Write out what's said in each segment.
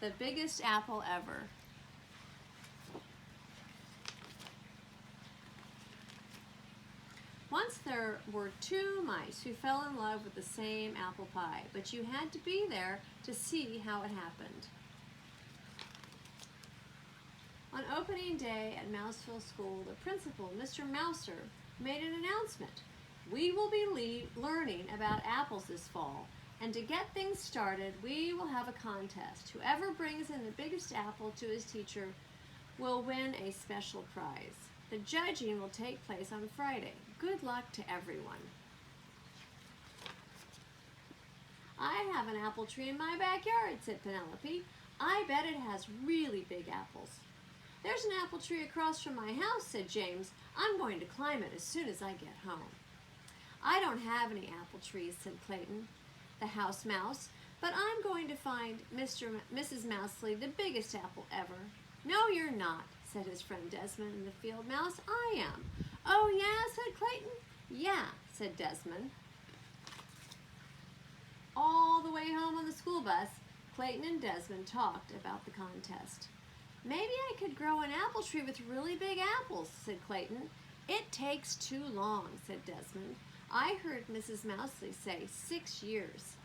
The biggest apple ever. Once there were two mice who fell in love with the same apple pie, but you had to be there to see how it happened. On opening day at Mouseville School, the principal, Mr. Mouser, made an announcement. We will be learning about apples this fall, and to get things started, we will have a contest. Whoever brings in the biggest apple to his teacher will win a special prize. The judging will take place on Friday. Good luck to everyone. I have an apple tree in my backyard, said Penelope. I bet it has really big apples. There's an apple tree across from my house, said James. I'm going to climb it as soon as I get home. I don't have any apple trees, said Clayton, the house mouse, but I'm going to find Mrs. Mousley the biggest apple ever. No, you're not, said his friend Desmond and the field mouse. I am. Oh, yeah, said Clayton. Yeah, said Desmond. All the way home on the school bus, Clayton and Desmond talked about the contest. Maybe I could grow an apple tree with really big apples, said Clayton. It takes too long, said Desmond. I heard Mrs. Mousley say 6 years.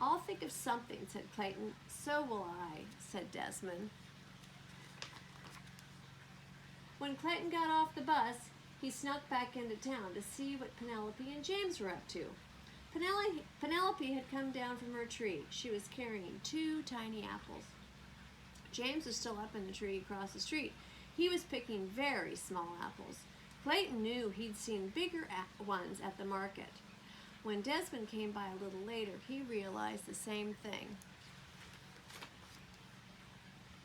I'll think of something, said Clayton. So will I, said Desmond. When Clayton got off the bus, he snuck back into town to see what Penelope and James were up to. Penelope had come down from her tree. She was carrying 2 tiny apples. James was still up in the tree across the street. He was picking very small apples. Clayton knew he'd seen bigger ones at the market. When Desmond came by a little later, he realized the same thing.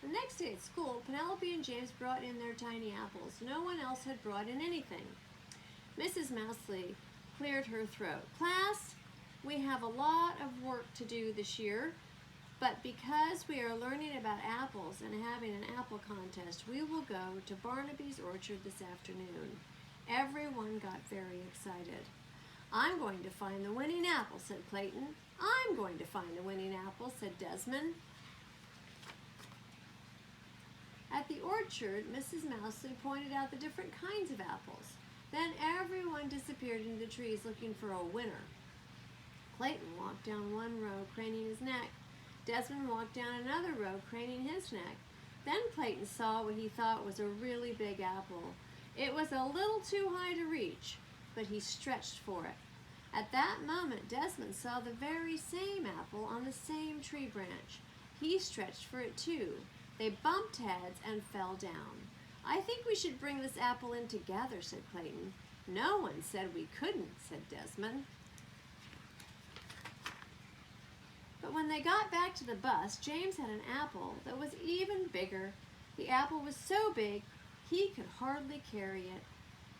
The next day at school, Penelope and James brought in their tiny apples. No one else had brought in anything. Mrs. Mousley cleared her throat. Class, we have a lot of work to do this year, but because we are learning about apples and having an apple contest, we will go to Barnaby's orchard this afternoon. Everyone got very excited. I'm going to find the winning apple, said Clayton. I'm going to find the winning apple, said Desmond. At the orchard, Mrs. Mousley pointed out the different kinds of apples. Then everyone disappeared into the trees looking for a winner. Clayton walked down one row, craning his neck. Desmond walked down another row, craning his neck. Then Clayton saw what he thought was a really big apple. It was a little too high to reach, but he stretched for it. At that moment, Desmond saw the very same apple on the same tree branch. He stretched for it too. They bumped heads and fell down. I think we should bring this apple in together, said Clayton. No one said we couldn't, said Desmond. But when they got back to the bus, James had an apple that was even bigger. The apple was so big, he could hardly carry it.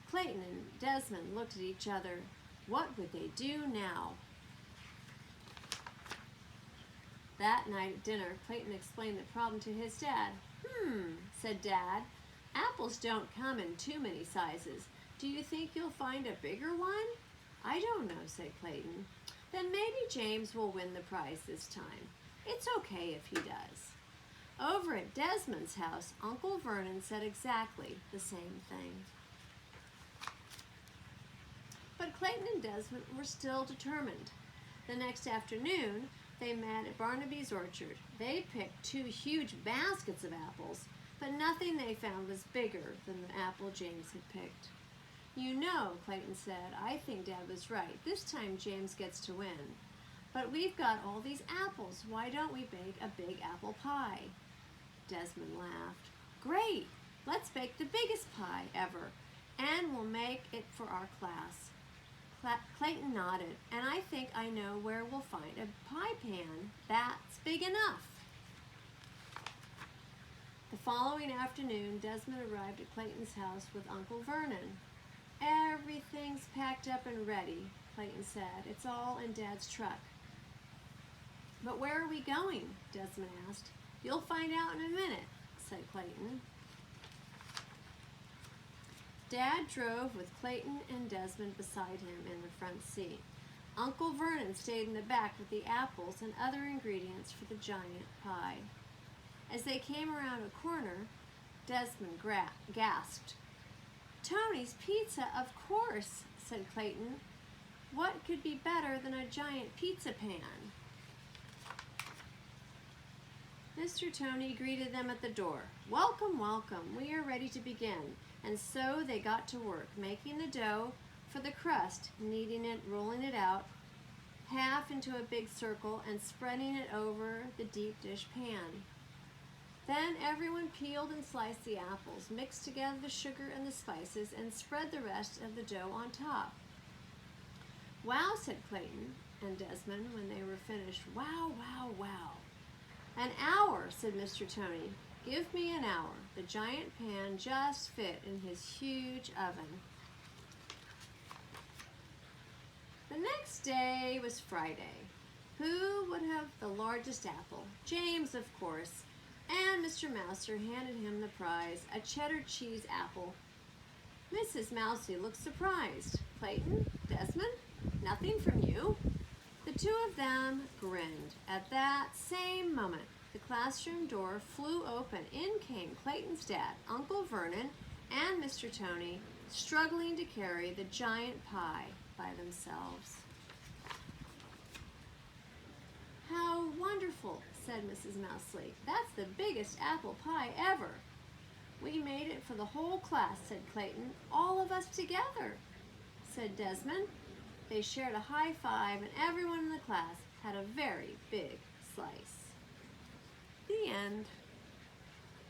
Clayton and Desmond looked at each other. What would they do now? That night at dinner, Clayton explained the problem to his dad. Said Dad. Apples don't come in too many sizes. Do you think you'll find a bigger one? I don't know, said Clayton. Then maybe James will win the prize this time. It's okay if he does. Over at Desmond's house, Uncle Vernon said exactly the same thing. But Clayton and Desmond were still determined. The next afternoon, they met at Barnaby's orchard. They picked 2 huge baskets of apples, but nothing they found was bigger than the apple James had picked. You know, Clayton said, I think Dad was right. This time James gets to win. But we've got all these apples. Why don't we bake a big apple pie? Desmond laughed. Great! Let's bake the biggest pie ever, and we'll make it for our class. Clayton nodded, and I think I know where we'll find a pie pan that's big enough. The following afternoon, Desmond arrived at Clayton's house with Uncle Vernon. Everything's packed up and ready, Clayton said. It's all in Dad's truck. But where are we going? Desmond asked. You'll find out in a minute, said Clayton. Dad drove with Clayton and Desmond beside him in the front seat. Uncle Vernon stayed in the back with the apples and other ingredients for the giant pie. As they came around a corner, Desmond gasped. "Tony's Pizza, of course," said Clayton. "What could be better than a giant pizza pan?" Mr. Tony greeted them at the door. "Welcome, welcome. We are ready to begin." And so they got to work, making the dough for the crust, kneading it, rolling it out, half into a big circle, and spreading it over the deep dish pan. Then everyone peeled and sliced the apples, mixed together the sugar and the spices, and spread the rest of the dough on top. "Wow," said Clayton and Desmond when they were finished. "Wow, wow, wow." "An hour," said Mr. Tony. "Give me an hour." The giant pan just fit in his huge oven. The next day was Friday. Who would have the largest apple? James, of course. And Mr. Mouser handed him the prize, a cheddar cheese apple. Mrs. Mousie looked surprised. "Clayton? Desmond? Nothing from you?" The two of them grinned. At that same moment, the classroom door flew open. In came Clayton's dad, Uncle Vernon, and Mr. Tony, struggling to carry the giant pie by themselves. "How wonderful," said Mrs. Mousley. "That's the biggest apple pie ever." "We made it for the whole class," said Clayton. "All of us together," said Desmond. They shared a high five, and everyone in the class had a very big slice. The end.